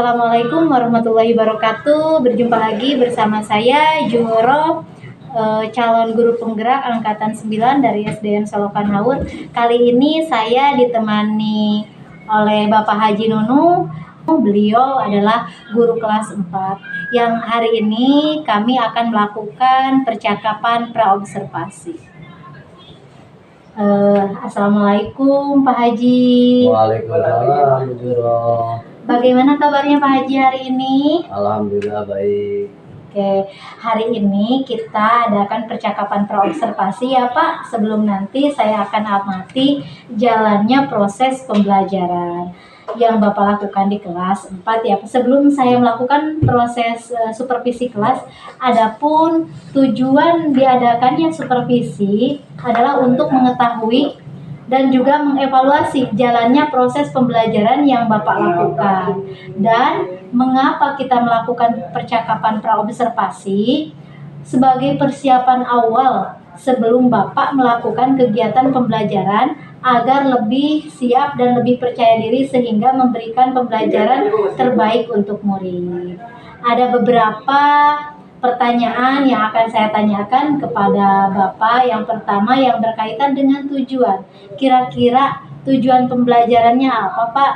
Assalamualaikum warahmatullahi wabarakatuh. Berjumpa lagi bersama saya Jumuro, calon guru penggerak angkatan 9 dari SDN Solokan Haur. Kali ini saya ditemani oleh Bapak Haji Nunu. Beliau adalah guru kelas 4 yang hari ini kami akan melakukan percakapan praobservasi. Assalamualaikum Pak Haji. Waalaikumsalam Bu Juro. Bagaimana kabarnya Pak Haji hari ini? Alhamdulillah baik. Oke, hari ini kita adakan percakapan praobservasi ya Pak. Sebelum nanti saya akan amati jalannya proses pembelajaran yang Bapak lakukan di kelas 4 ya. Sebelum saya melakukan proses supervisi kelas, adapun tujuan diadakannya supervisi adalah untuk mengetahui dan juga mengevaluasi jalannya proses pembelajaran yang Bapak lakukan. Dan mengapa kita melakukan percakapan praobservasi? Sebagai persiapan awal sebelum Bapak melakukan kegiatan pembelajaran agar lebih siap dan lebih percaya diri sehingga memberikan pembelajaran terbaik untuk murid. Ada beberapa pertanyaan yang akan saya tanyakan kepada Bapak. Yang pertama yang berkaitan dengan tujuan. Kira-kira tujuan pembelajarannya apa Pak?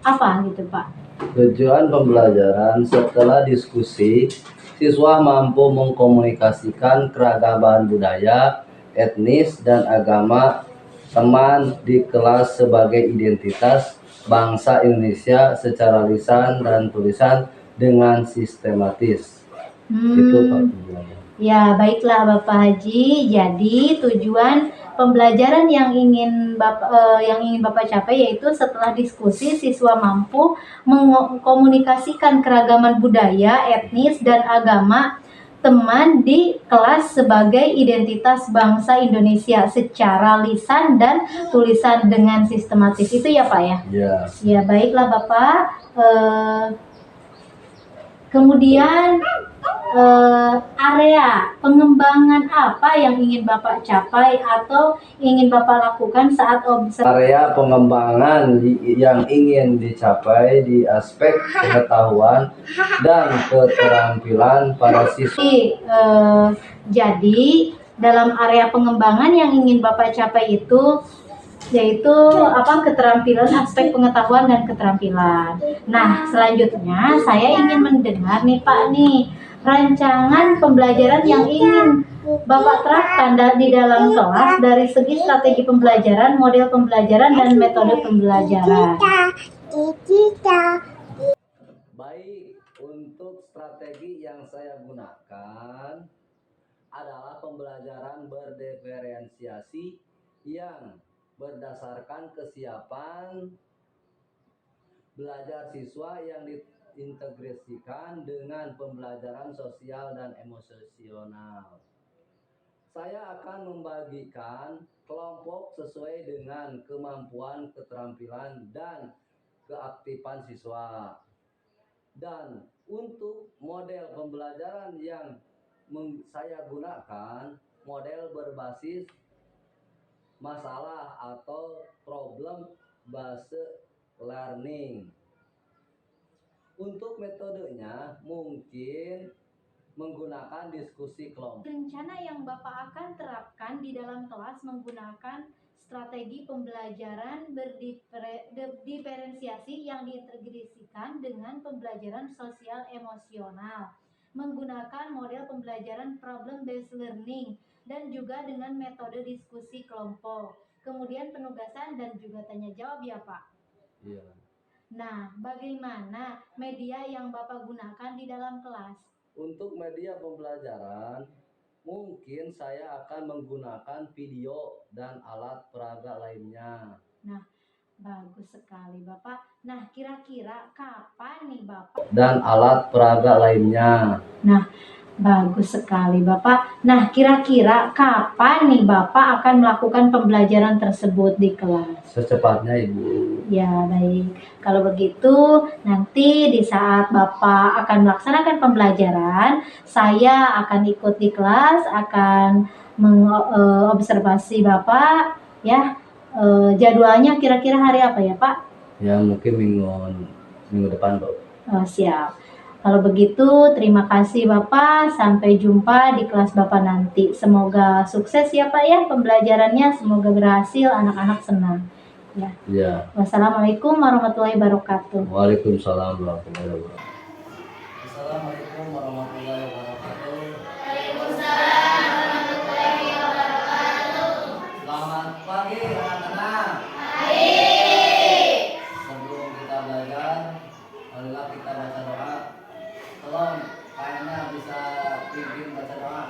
Apa gitu Pak? Tujuan pembelajaran setelah diskusi, siswa mampu mengkomunikasikan keragaman budaya, etnis, dan agama teman di kelas sebagai identitas bangsa Indonesia secara lisan dan tulisan dengan sistematis. Itu Pak tujuannya. Ya, baiklah Bapak Haji. Jadi tujuan pembelajaran yang ingin Bapak capai yaitu setelah diskusi siswa mampu mengkomunikasikan keragaman budaya, etnis, dan agama teman di kelas sebagai identitas bangsa Indonesia secara lisan dan tulisan dengan sistematis. Itu ya Pak ya? Ya. Ya, baiklah Bapak. Kemudian area pengembangan apa yang ingin Bapak capai atau ingin Bapak lakukan saat observasi? Area pengembangan yang ingin dicapai di aspek pengetahuan dan keterampilan para siswa. Jadi dalam area pengembangan yang ingin Bapak capai itu yaitu keterampilan, aspek pengetahuan dan keterampilan. Nah, selanjutnya saya ingin mendengar nih Pak rancangan pembelajaran yang ingin Bapak terapkan di dalam kelas dari segi strategi pembelajaran, model pembelajaran, dan metode pembelajaran. Baik, untuk strategi yang saya gunakan adalah pembelajaran berdiferensiasi yang berdasarkan kesiapan belajar siswa yang diintegrasikan dengan pembelajaran sosial dan emosional. Saya akan membagikan kelompok sesuai dengan kemampuan, keterampilan, dan keaktifan siswa. Dan untuk model pembelajaran yang saya gunakan, model berbasis masalah atau problem based learning. Untuk metodenya mungkin menggunakan diskusi kelompok. Rencana yang Bapak akan terapkan di dalam kelas menggunakan strategi pembelajaran berdiferensiasi yang diintegrasikan dengan pembelajaran sosial emosional, menggunakan model pembelajaran problem based learning, dan juga dengan metode diskusi kelompok. Kemudian penugasan dan juga tanya jawab ya Pak? Iya. Nah, bagaimana media yang Bapak gunakan di dalam kelas? Untuk media pembelajaran, mungkin saya akan menggunakan video dan alat peraga lainnya. Nah, bagus sekali Bapak. Nah, kira-kira kapan nih Bapak? Dan alat peraga lainnya. Nah, bagus sekali Bapak. Nah, kira-kira kapan nih Bapak akan melakukan pembelajaran tersebut di kelas? Secepatnya Ibu. Ya, baik. Kalau begitu, nanti di saat Bapak akan melaksanakan pembelajaran, saya akan ikut di kelas, akan mengobservasi Bapak, ya. Jadwalnya kira-kira hari apa ya Pak? Ya, mungkin minggu depan, Bu. Oh, siap. Kalau begitu, terima kasih Bapak. Sampai jumpa di kelas Bapak nanti. Semoga sukses ya Pak ya pembelajarannya. Semoga berhasil, anak-anak senang. Ya. Iya. Wassalamualaikum warahmatullahi wabarakatuh. Waalaikumsalam warahmatullahi wabarakatuh. Assalamualaikum warahmatullahi wabarakatuh. Selamat pagi anak-anak. Sebelum kita belajar, marilah kita baca doa. Tolong kayaknya bisa pimpin baca doa.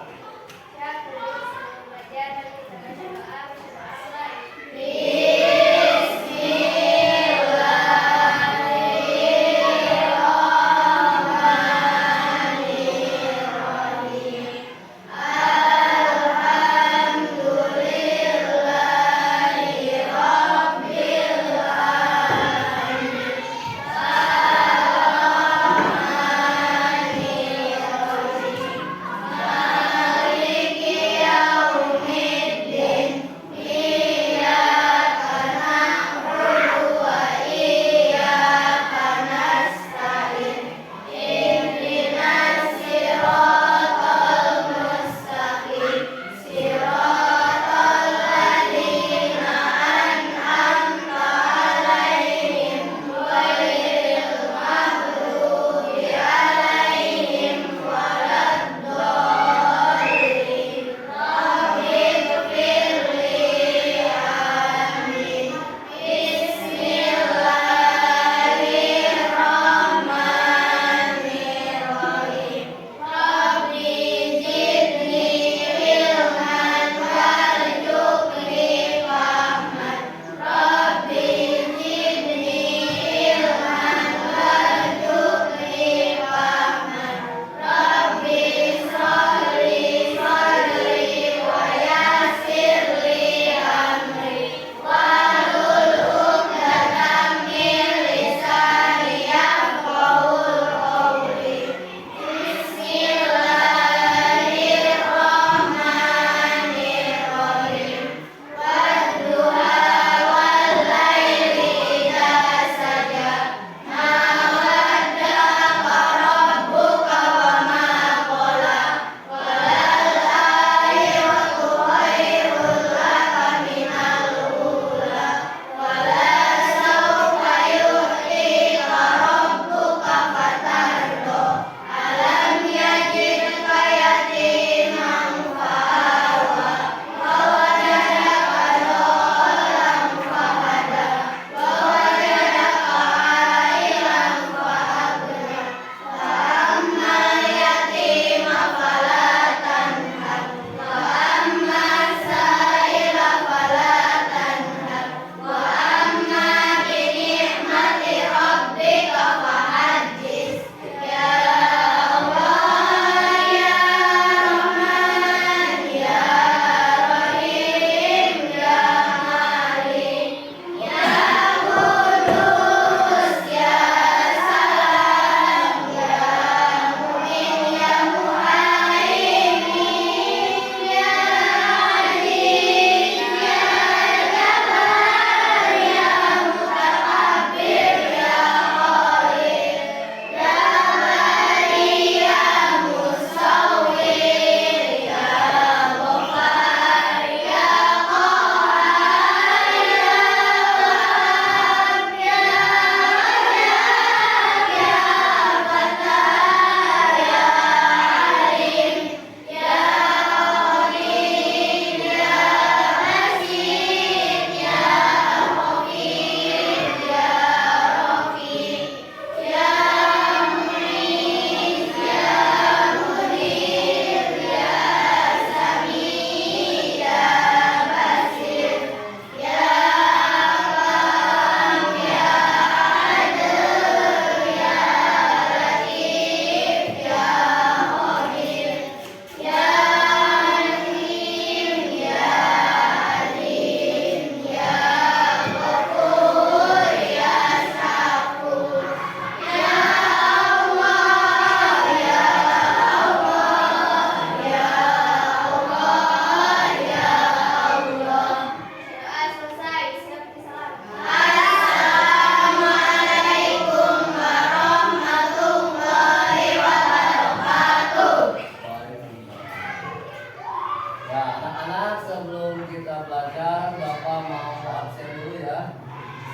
sebelum kita belajar, Bapak mau absen dulu ya.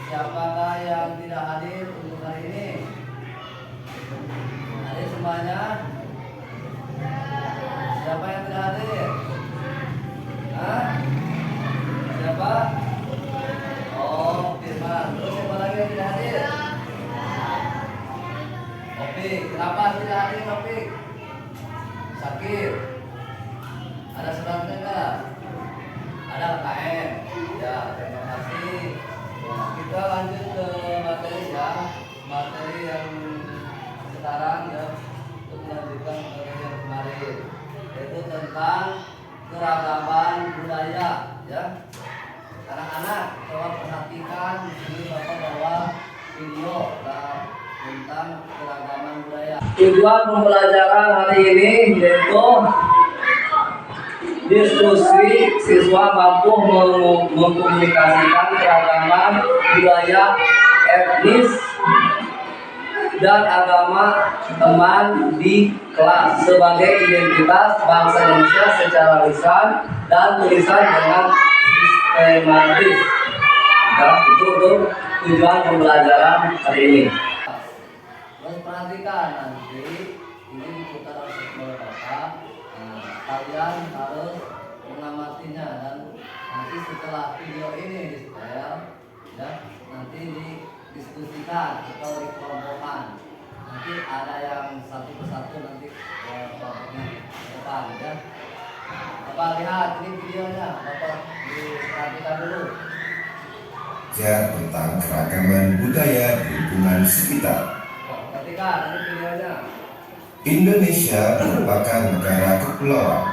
Siapakah yang tidak hadir untuk hari ini? Hadir semuanya? Siapa yang tidak hadir? Hah? Siapa? Oh, Firman. Terus siapa lagi yang tidak hadir? Opik. Kenapa tidak hadir Opik? Sakit. Ada sebabnya enggak? Ada KM. Ya, terima kasih. Nah, kita lanjut ke materi ya. Materi yang sekarang ya, untuk melanjutkan materi yang kemarin, yaitu tentang keragaman budaya ya. Anak-anak coba perhatikan di sini Bapak bawa video tentang keragaman budaya. Tujuan pembelajaran hari ini yaitu diskusi siswa mampu mengkomunikasikan keragaman budaya etnis dan agama teman di kelas sebagai identitas bangsa Indonesia secara lisan dan tulisan dengan sistematis. Ya, itu untuk tujuan pembelajaran hari ini. Terus perhatikan nanti ini diputar oleh Bapak. Kalian harus mengamatinya dan nanti setelah video ini di setel ya, nanti didiskusikan atau dikelompokkan. Nanti ada yang satu persatu nanti kelompoknya ke depan ya. Bapak lihat ini videonya, Bapak diperhatikan dulu. Belajar tentang keragaman budaya di lingkungan sekitar. Perhatikan ini videonya. Indonesia merupakan negara kepulauan.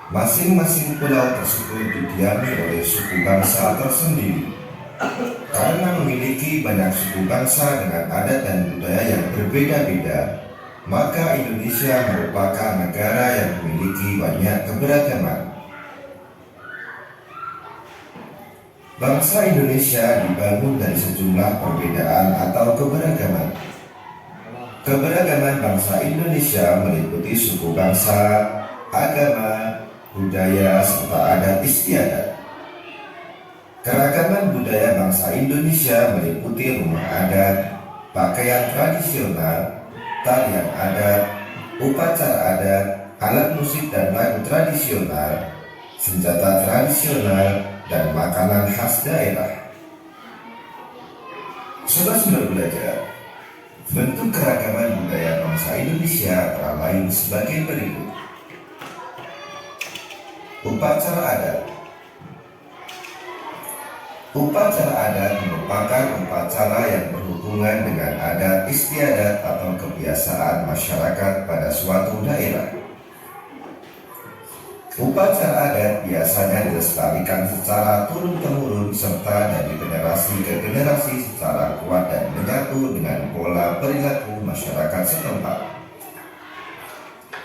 Masing-masing pulau tersebut didiami oleh suku bangsa tersendiri. Karena memiliki banyak suku bangsa dengan adat dan budaya yang berbeda-beda, maka Indonesia merupakan negara yang memiliki banyak keberagaman. Bangsa Indonesia dibangun dari sejumlah perbedaan atau keberagaman. Keberagaman bangsa Indonesia meliputi suku bangsa, agama, budaya, serta adat istiadat. Keragaman budaya bangsa Indonesia meliputi rumah adat, pakaian tradisional, tarian adat, upacara adat, alat musik dan lagu tradisional, senjata tradisional, dan makanan khas daerah. Sobat-sobat belajar, bentuk keragaman budaya bangsa Indonesia antara lain sebagai berikut. Upacara adat. Upacara adat merupakan upacara yang berhubungan dengan adat istiadat atau kebiasaan masyarakat pada suatu daerah. Upacara adat biasanya dilestarikan secara turun-temurun serta dari generasi ke generasi secara kuat dan menyatu dengan pola perilaku masyarakat setempat.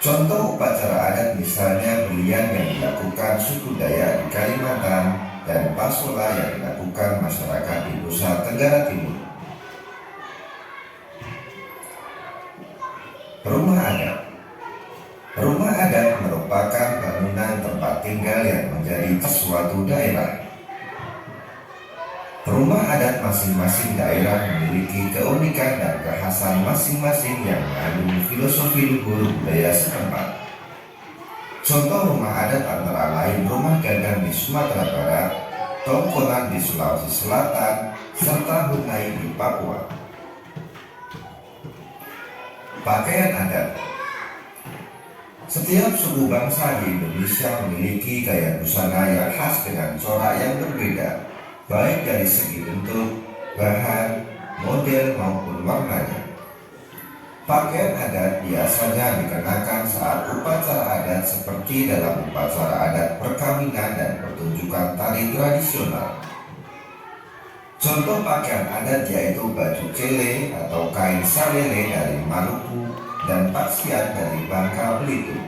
Contoh upacara adat misalnya belian yang dilakukan suku Dayak di Kalimantan dan pasola yang dilakukan masyarakat di Nusa Tenggara Timur. Rumah adat. Rumah adat merupakan bangunan tempat tinggal yang menjadi suatu daerah. Rumah adat masing-masing daerah memiliki keunikan dan kekhasan masing-masing yang mengandung filosofi luhur budaya setempat. Contoh rumah adat antara lain rumah gagang di Sumatera Barat, Tongkonan di Sulawesi Selatan, serta Hunai di Papua. Pakaian adat. Setiap suku bangsa di Indonesia memiliki gaya busana yang khas dengan corak yang berbeda, baik dari segi bentuk, bahan, model maupun warnanya. Pakaian adat biasanya dikenakan saat upacara adat seperti dalam upacara adat perkawinan dan pertunjukan tari tradisional. Contoh pakaian adat yaitu baju cele atau kain salele dari Maluku dan paksian dari Bangka Belitung.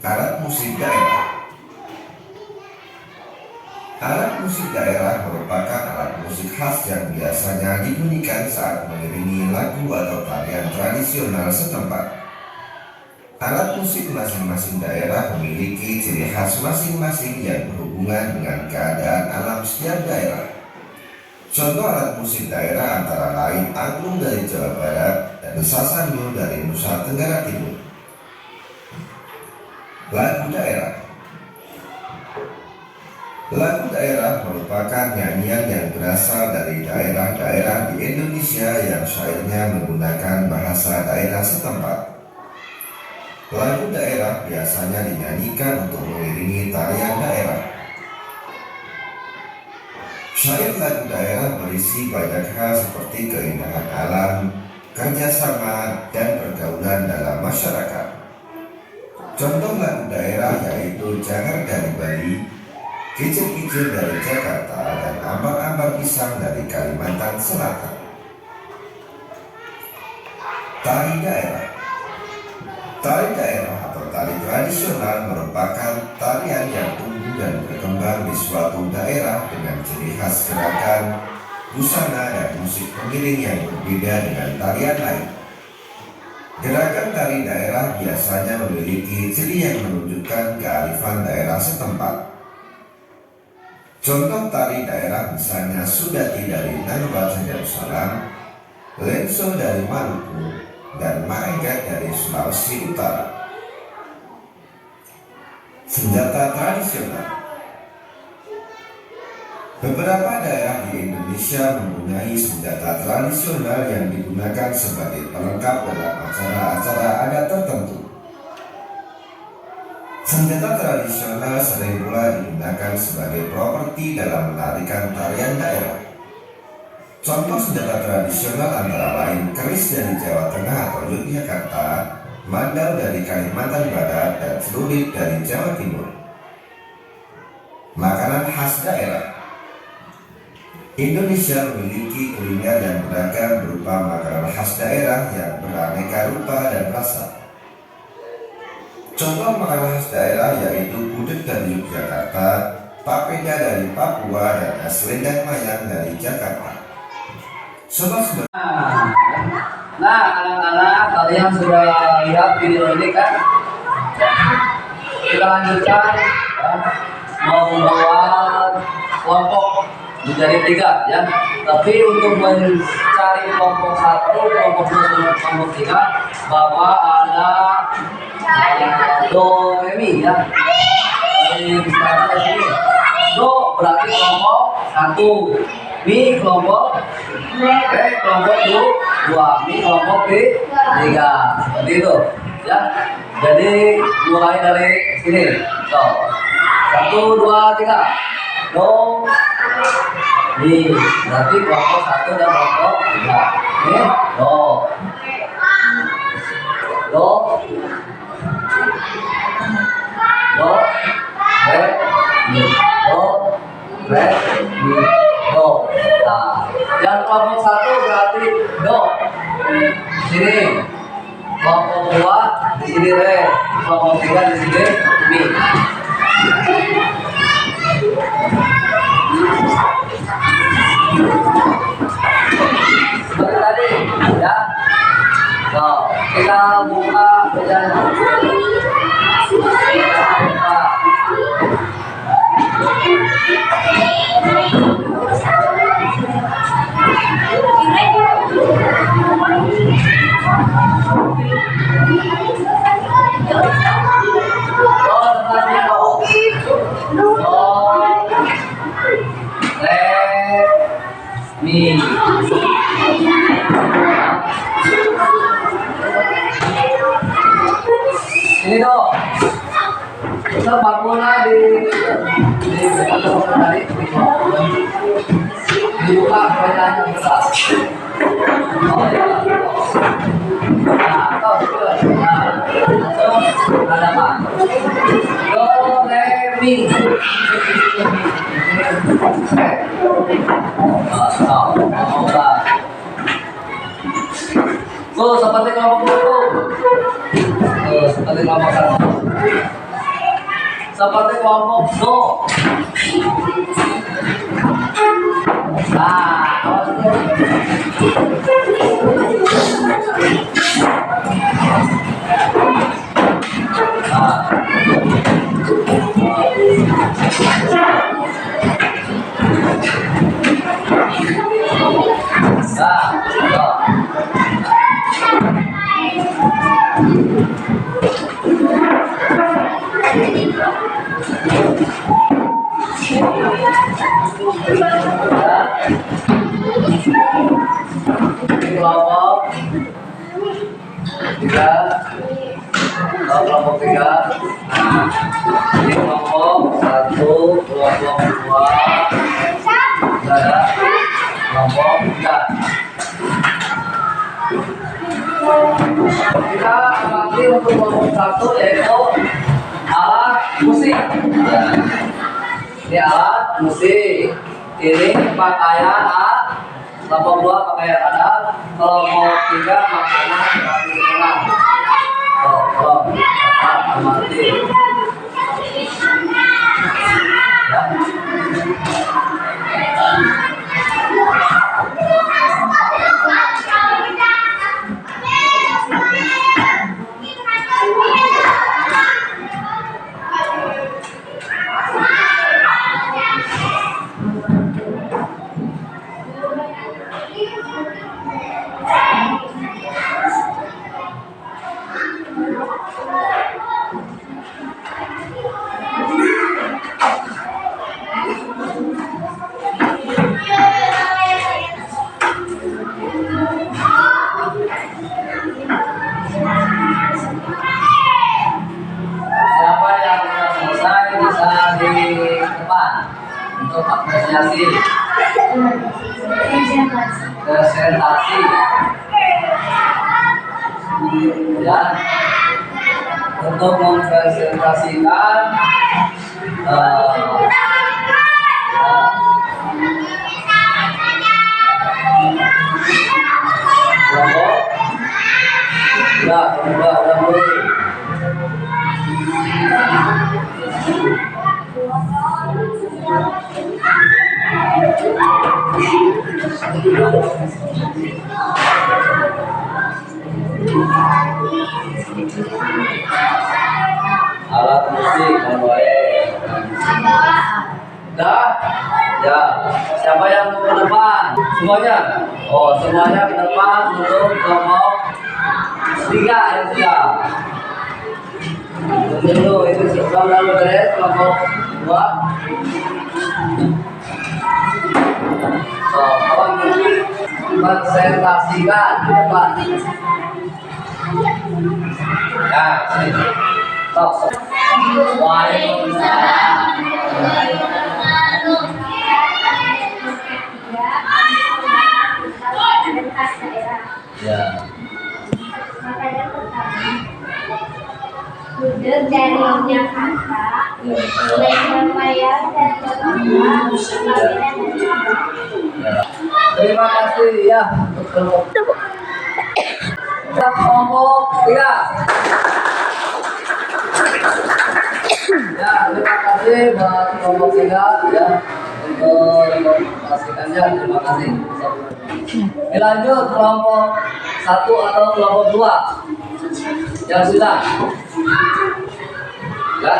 Alat musik daerah. Alat musik daerah merupakan alat musik khas yang biasanya dibunyikan saat mengiringi lagu atau tarian tradisional setempat. Alat musik masing-masing daerah memiliki ciri khas masing-masing yang berhubungan dengan keadaan alam setiap daerah. Contoh alat musik daerah antara lain angklung dari Jawa Barat dan sasando dari Nusa Tenggara Timur. Lagu daerah. Lagu daerah merupakan nyanyian yang berasal dari daerah-daerah di Indonesia yang syairnya menggunakan bahasa daerah setempat. Lagu daerah biasanya dinyanyikan untuk mengiringi tarian daerah. Syair lagu daerah berisi banyak hal seperti keindahan alam, kerjasama, dan pergaulan dalam masyarakat. Contoh lagu daerah yaitu Jangar dari Bali, Kicir-kicir dari Jakarta, dan Ambar-ambar pisang dari Kalimantan Selatan. Tari daerah. Tari daerah atau tari tradisional merupakan tarian yang tumbuh dan berkembang di suatu daerah dengan ciri khas gerakan, busana, dan musik pengiring yang berbeda dengan tarian lain. Gerakan tari daerah biasanya memiliki ciri yang menunjukkan kearifan daerah setempat. Contoh tari daerah misalnya Sudati dari Nanubaca Darussalam, Lenso dari Maluku, dan Maengket dari Sulawesi Utara. Senjata tradisional. Beberapa daerah di Indonesia mempunyai senjata tradisional yang digunakan sebagai pelengkap dalam acara-acara adat tertentu. Senjata tradisional sering pula digunakan sebagai properti dalam menarikan tarian daerah. Contoh senjata tradisional antara lain keris dari Jawa Tengah atau Yogyakarta, mandau dari Kalimantan Barat, dan celurit dari Jawa Timur. Makanan khas daerah. Indonesia memiliki kuliner yang beragam berupa makanan khas daerah yang beraneka rupa dan rasa. Contoh makanan khas daerah yaitu gudeg dari Yogyakarta, papeda dari Papua, dan es lendang mayang dari Jakarta. Nah, anak-anak, kalian sudah lihat video ini kan? Kita lanjutkan ya. Mau membawa kelompok menjadi 3 ya. Tapi untuk mencari kelompok 1, kelompok 2, kelompok 3, Bapak ada Do, Re, Mi ya. Dari sekarang di sini. Do berarti kelompok 1. Mi kelompok Re kelompok 2, Mi kelompok 3, seperti itu ya. Jadi mulai dari sini. So, 1, 2, 3. Do, Mi berarti kelompok 1 dan kelompok 3. Ini do, do, do, re, mi, do, re, mi, do. Nah, yang kelompok 1 berarti do. Sini. Kelompok 2 di sini re. Kelompok 3 di sini mi. Seperti tadi ya. So, kita buka bejana. Ini dong. Kita bangunlah dibuka pertanyaan besar. Oh ya. Nah, ada apa? Do, re, mi. Tuh, seperti kelompok 1. Seperti kelompok 1. Seperti kelompok do. Nah, Ini kelompok 3. Kelompok 3. Ini kelompok 1, kelompok 2. Ada kelompok 3. Kita amati untuk kelompok 1 yaitu alat musik. Ini alat musik. Ini pakaian alat. Kelompok 2 pakaian adat. Kelompok 3 makanan tradisional. Tolong amati. Siapa yang sudah selesai bisa di depan untuk apresiasi presentasi ya, untuk mempresentasikan kelompok ya, udah mulai. Alat musik membaik. Dah, ya. Siapa yang mau ke depan? Semuanya. Oh, semuanya ke depan untuk kelompok 3 yang siap. Dulu itu sebelum lalu beres kelompok 2. So, kawan presentasikan di depan. Ya, sini. Stop. Waalaikumsalam. Ya. Gudeg dari Jakarta, Surabaya dan Terima kasih ya untuk kelompok 3. Ya, terima kasih buat kelompok 3 ya untuk memastikannya. Terima kasih. Dilanjut kelompok 1 atau kelompok 2 yang sudah. Ya.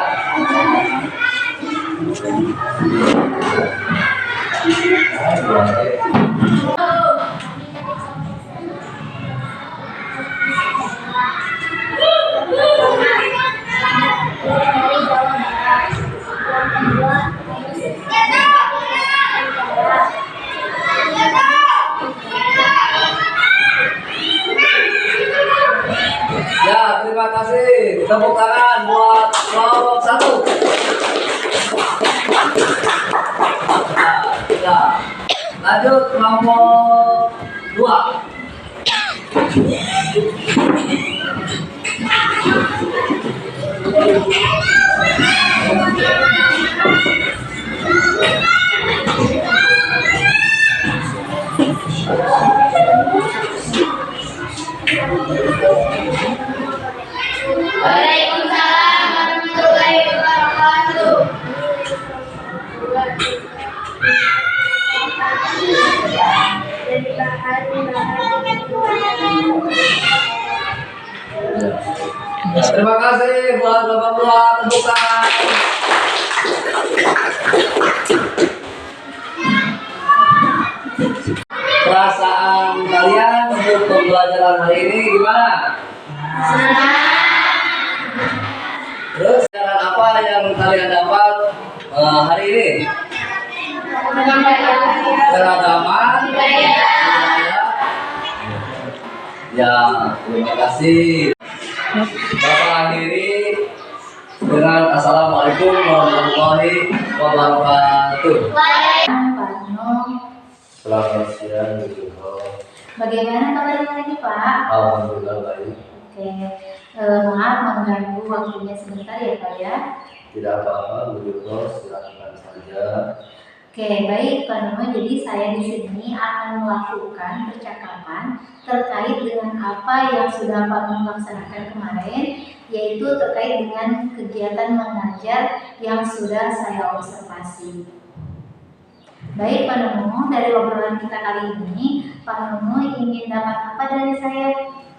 Ya, terima kasih. Tepuk tangan buat kelompok 1. Ya. Lanjut kelompok 2. Waalaikumsalam warahmatullahi wabarakatuh. Terima kasih buat bapak-bapak, tepuk tangan. Perasaan kalian untuk pembelajaran hari ini gimana? Terus pelajaran apa yang kalian dapat hari ini keragaman budaya. Ya, terima kasih. Bapak akhiri dengan assalamualaikum warahmatullahi wabarakatuh. Selamat siang, Bu. Bagaimana kabarnya hari ini, Pak? Alhamdulillah baik. Oke, maaf mengganggu waktunya sebentar ya, Pak ya. Tidak apa-apa, Bu Joko, silakan saja. Oke, baik Pak Nono. Jadi saya di sini akan melakukan percakapan terkait dengan apa yang sudah Pak Nono laksanakan kemarin, yaitu terkait dengan kegiatan mengajar yang sudah saya observasi. Baik Pak Nono, dari obrolan kita kali ini, Pak Nono ingin dapat apa dari saya?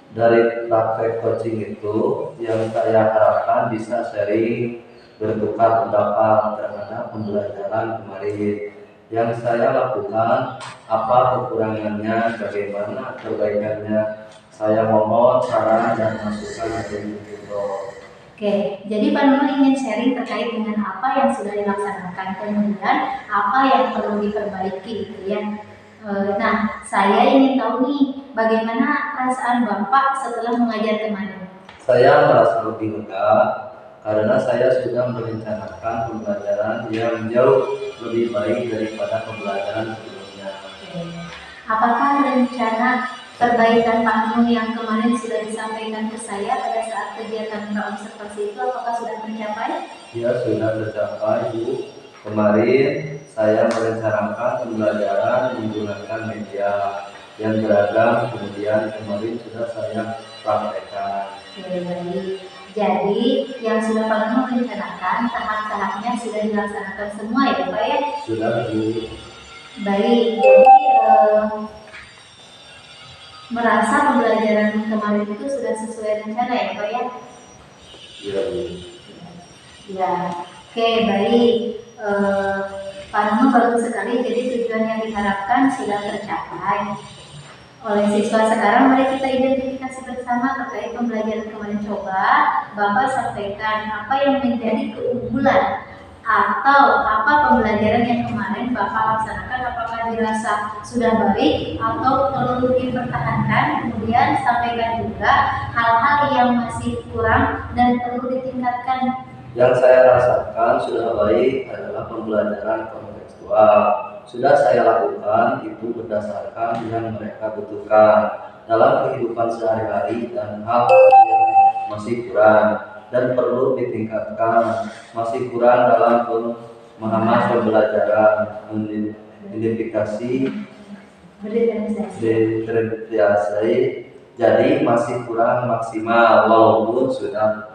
Dari praktek coaching itu yang saya harapkan bisa sharing, bertukar pendapat terhadap pembelajaran kemarin yang saya lakukan, apa kekurangannya, bagaimana perbaikannya. Saya mohon saran dan masukan dari Bu. Oke, jadi Pak Nono ingin sharing terkait dengan apa yang sudah dilaksanakan, kemudian apa yang perlu diperbaiki gitu ya. Nah, saya ingin tahu nih, bagaimana perasaan Bapak setelah mengajar kemarin? Saya merasa lebih lega karena saya sudah merencanakan pembelajaran yang jauh lebih baik daripada pembelajaran sebelumnya. Oke. Apakah rencana perbaikan Pak Nono yang kemarin sudah disampaikan ke saya pada saat kegiatan praobservasi itu apakah sudah tercapai? Ya, sudah tercapai, Bu. Kemarin saya merencanakan pembelajaran menggunakan media yang beragam, kemudian kemarin sudah saya praktekkan. Oke, baik. Jadi yang sudah Pak Nono rencanakan tahap-tahapnya sudah dilaksanakan semua ya Pak ya? Sudah, Bu. Baik, jadi merasa pembelajaran kemarin itu sudah sesuai rencana ya Pak ya? Iya, Bu. Ya, oke baik. Pak Nono bagus sekali, jadi tujuan yang diharapkan sudah tercapai oleh siswa. Sekarang mari kita identifikasi bersama terkait pembelajaran kemarin. Coba Bapak sampaikan apa yang menjadi keunggulan atau apa pembelajaran yang kemarin Bapak laksanakan, apakah dirasa sudah baik atau perlu dipertahankan. Kemudian sampaikan juga hal-hal yang masih kurang dan perlu ditingkatkan. Yang saya rasakan sudah baik adalah pembelajaran kontekstual. Sudah saya lakukan itu berdasarkan yang mereka butuhkan dalam kehidupan sehari-hari dan hal yang masih kurang dan perlu ditingkatkan, masih kurang dalam pemahaman pembelajaran, identifikasi, diferensiasi, jadi masih kurang maksimal walaupun sudah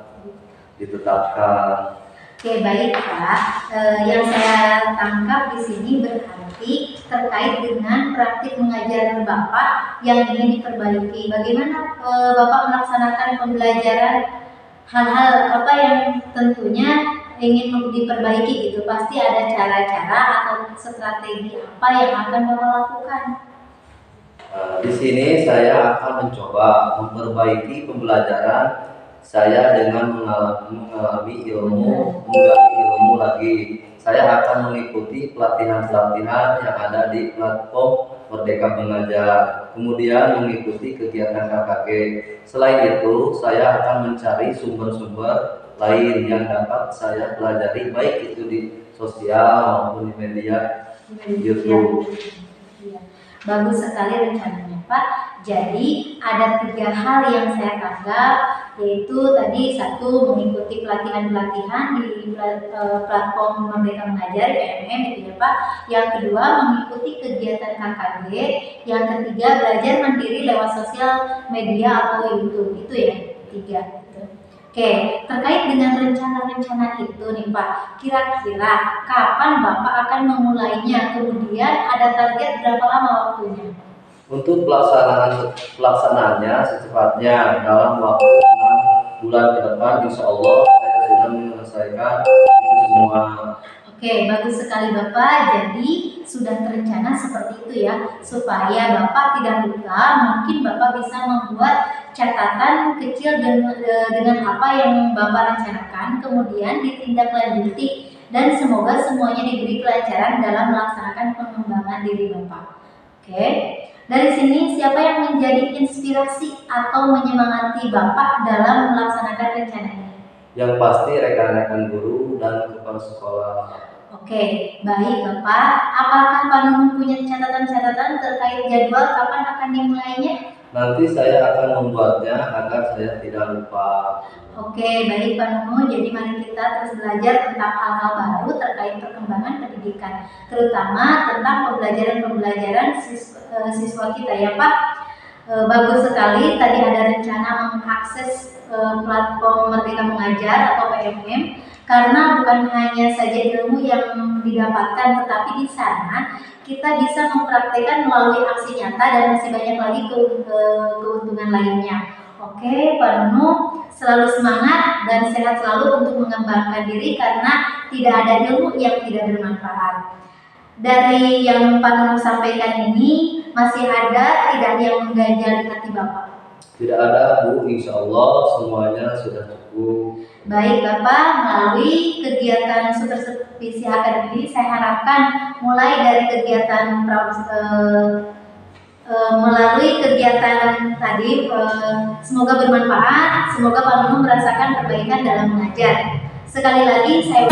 ditetapkan. Oke baik Pak, yang saya tangkap di sini berarti terkait dengan praktik mengajar Bapak yang ingin diperbaiki. Bagaimana Bapak melaksanakan pembelajaran, hal-hal apa yang tentunya ingin diperbaiki gitu? Pasti ada cara-cara atau strategi apa yang akan Bapak lakukan? Di sini saya akan mencoba memperbaiki pembelajaran saya dengan mengalami ilmu, menggali ilmu lagi. Saya akan mengikuti pelatihan-pelatihan yang ada di platform Merdeka Mengajar, kemudian mengikuti kegiatan KKG. Selain itu, saya akan mencari sumber-sumber lain yang dapat saya pelajari, baik itu di sosial maupun di media YouTube. Bagus sekali rencananya Pak. Jadi ada 3 hal yang saya tanggap, yaitu tadi 1 mengikuti pelatihan-pelatihan di platform Merdeka Mengajar PMM itu ya Pak. Yang kedua mengikuti kegiatan KKG. Yang ketiga belajar mandiri lewat sosial media atau YouTube. Itu ya 3. Oke, terkait dengan rencana-rencana itu nih Pak, kira-kira kapan Bapak akan memulainya? Kemudian ada target berapa lama waktunya? Untuk pelaksanaannya secepatnya dalam waktu 6 bulan ke depan, insya Allah saya sudah menyelesaikan itu semua. Oke, bagus sekali Bapak. Jadi sudah terencana seperti itu ya, supaya Bapak tidak lupa. Mungkin Bapak bisa membuat catatan kecil dengan apa yang Bapak rencanakan, kemudian ditindaklanjuti dan semoga semuanya diberi kelancaran dalam melaksanakan pengembangan diri Bapak. Oke, dari sini siapa yang menjadi inspirasi atau menyemangati Bapak dalam melaksanakan rencana ini? Yang pasti rekan-rekan guru dan kepala sekolah. Oke, baik Bapak. Apakah Pak Nunung punya catatan-catatan terkait jadwal kapan akan dimulainya? Nanti saya akan membuatnya agar saya tidak lupa. Oke, baik Pak Nunung. Jadi mari kita terus belajar tentang hal-hal baru terkait perkembangan pendidikan, terutama tentang pembelajaran siswa kita ya Pak. Bagus sekali tadi ada rencana mengakses platform Merdeka Mengajar atau PMM, karena bukan hanya saja ilmu yang didapatkan, tetapi di sana kita bisa mempraktikkan melalui aksi nyata dan masih banyak lagi keuntungan lainnya. Oke, Pak Nunung selalu semangat dan sehat selalu untuk mengembangkan diri, karena tidak ada ilmu yang tidak bermanfaat. Dari yang Pak Nunung sampaikan ini, masih ada tidak yang mengganjal di hati Bapak? Tidak ada Bu, insya Allah semuanya sudah cukup. Baik Bapak, melalui kegiatan Super Visi Academy ini saya harapkan mulai dari kegiatan melalui kegiatan tadi semoga bermanfaat, semoga Pak Nunung merasakan perbaikan dalam mengajar. Sekali lagi saya